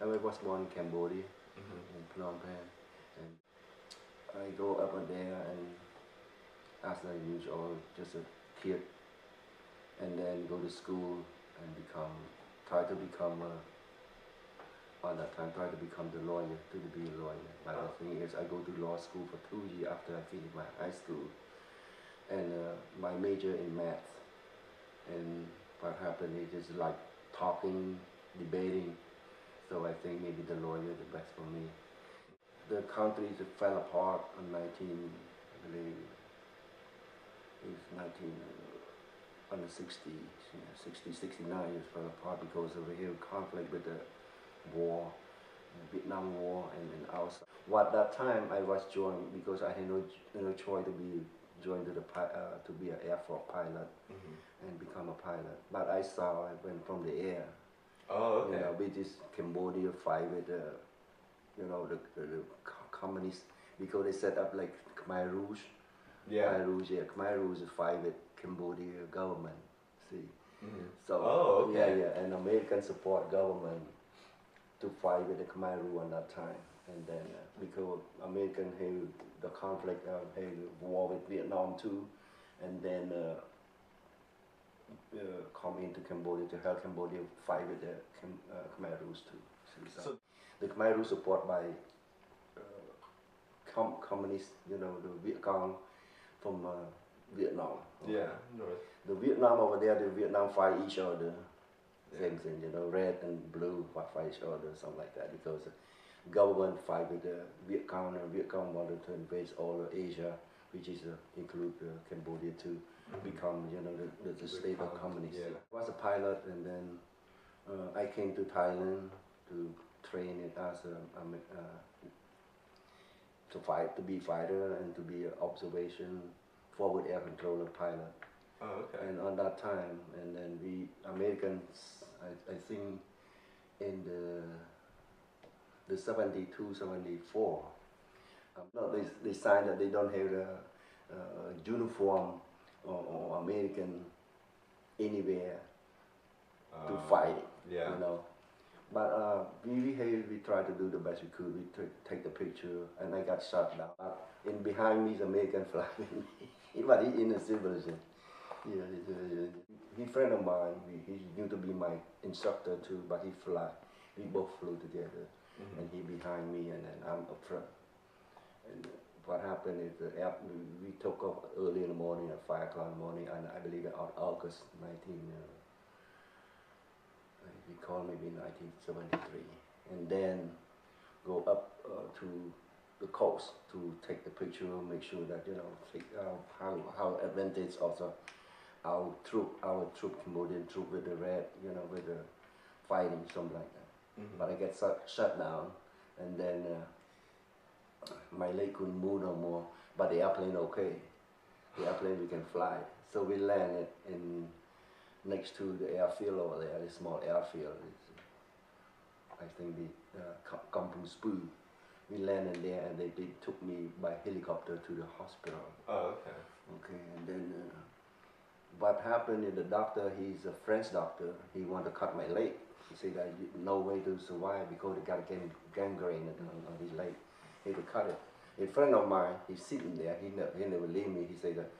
I was born in Cambodia, Hmm. in Phnom Penh, and I go up there and as usual, just a kid, and then go to school and try to become on that time, try to become the lawyer, to be a lawyer. But the thing is, I go to law school for 2 years after I finish my high school, and my major in math. And what happened is just like talking, debating. So I think maybe the lawyer is the best for me. The country fell apart in 19, I believe, it's 19 on the 60s, 60, 69 it fell apart because of a huge conflict with the war, Vietnam War, and outside. What that time I was joined because I had no choice to be joined to be an Air Force pilot and become a pilot. But I saw I went from the air. Oh, okay. We just Cambodia fight with the communists because they set up like Khmer Rouge. Yeah. Khmer Rouge, yeah, Khmer Rouge fight with Cambodia government. See, so Oh, yeah, okay. yeah, and American support government to fight with the Khmer Rouge at that time, and then because American had the conflict, had war with Vietnam too, and then come into Cambodia to help Cambodia fight with the Khmer Rouge too. See, so the Khmer Rouge support by communists, the Viet Cong from Vietnam. Yeah, North. The Vietnam over there, the Vietnam fight each other. Yeah. Same thing, red and blue fight each other, something like that. Because the government fight with the Viet Cong, and Viet Cong wanted to invade all of Asia, which is include Cambodia to become, the state of communists. Yeah. I was a pilot, and then I came to Thailand to train it as to fight, to be fighter, and to be an observation forward air controller pilot. Oh, okay. And on that time, and then we Americans, I think in the 72, 74, no, they signed that they don't have a uniform or American anywhere to fight. Yeah. But we tried to do the best we could. We take the picture, and I got shot down. In behind me is American flag, but he in a civilian. Yeah, he's a friend of mine. He used to be my instructor too, but he fly. We both flew together, and he behind me, and then I'm up front. And what happened is we took off early in the morning at 5 o'clock in the morning, and I believe in August 19. He called maybe 1973, and then go up to the coast to take the picture, make sure that how advantage also our troop, Cambodian troop with the red, with the fighting, something like that. But I get shut down, and then my leg couldn't move no more. But the airplane okay, the airplane we can fly. So we landed in next to the airfield over there, the small airfield. I think the Kampong Spoo. We landed there, and they took me by helicopter to the hospital. Oh, okay. Okay, and then what happened is the doctor, he's a French doctor, he wanted to cut my leg. He said that no way to survive because they got gangrene on his leg. He had to cut it. A friend of mine, he's sitting there, he never leave me. He said that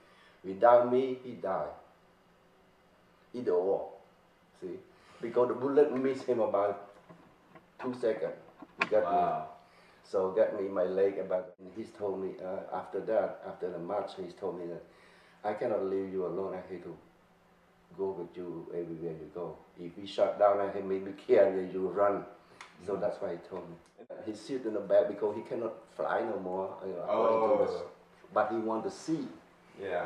without me, he died. Either or, see? Because the bullet missed him about 2 seconds. He got me. So got me my leg about, and he's told me after that, after the match, he's told me that I cannot leave you alone. I have to go with you everywhere you go. If we shut down, I have maybe carry you run. So that's why he told me. He sit in the back because he cannot fly no more. But he want to see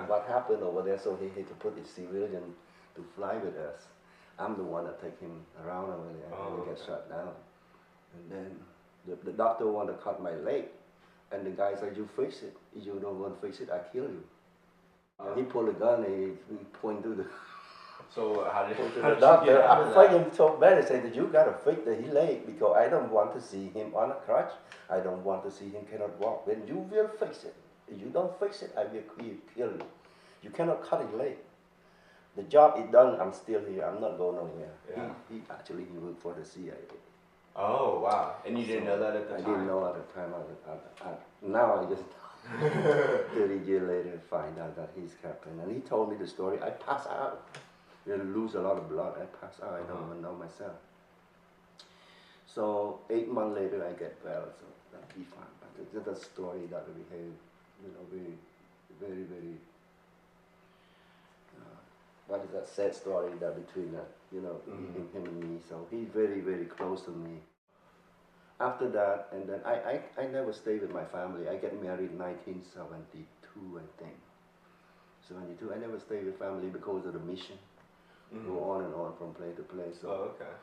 what happened over there. So he had to put his civilian to fly with us. I'm the one that take him around over there, and he gets shut down. And then the doctor want to cut my leg, and the guy said, "You fix it. If you don't want to fix it, I kill you." And he pulled a gun and he pointed to the So how did the doctor. I fucking so bad. He said that you gotta fix the leg because I don't want to see him on a crutch. I don't want to see him cannot walk. Then you will fix it. If you don't fix it, I will kill you. You cannot cut his leg. The job is done. I'm still here. I'm not going nowhere. Yeah. He actually worked for the CIA. Oh wow! And you didn't know that at the I time. didn't know at the time. Now I just 30 years later find out that he's captain, and he told me the story. I pass out. You lose a lot of blood. I pass out. I don't even know myself. So 8 months later, I get well. So that'll be fine. But it's a story that we have, very, very, very. What is that sad story that between him and me? So he's very, very close to me. After that, and then I never stayed with my family. I get married in 1972, I think. 72. I never stayed with family because of the mission. Go on and on from place to place. So, oh, okay.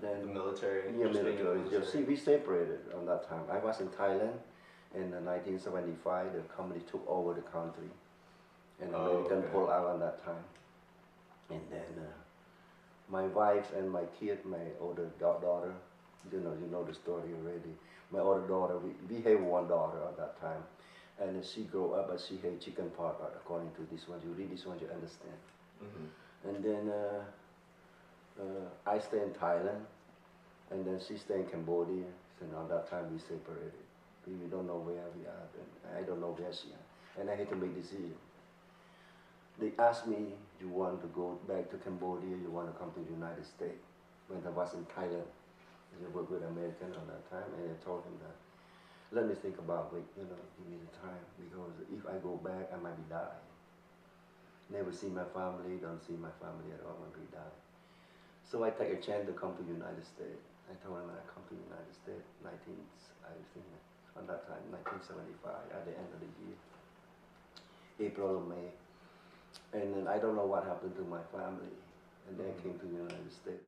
Then The military. yeah, military. See, we separated on that time. I was in Thailand in 1975. The company took over the country, and American pulled out on that time. And then my wife and my kid, my older daughter, you know the story already. My older daughter, we have one daughter at that time, and she grew up, but she had chicken pox. According to this one, you read this one, you understand. And then I stay in Thailand, and then she stay in Cambodia. So now that time we separated. We don't know where we are, and I don't know where she is, and I had to make decision. They asked me, you want to go back to Cambodia, you want to come to the United States? When I was in Thailand, I worked with American on that time, and I told him that, let me think about it, give me the time, because if I go back, I might be dying. Never see my family, don't see my family at all, I might be dying. So I take a chance to come to the United States. I told him I come to the United States, on that time, 1975, at the end of the year, April or May. And then I don't know what happened to my family, and they came to the United States.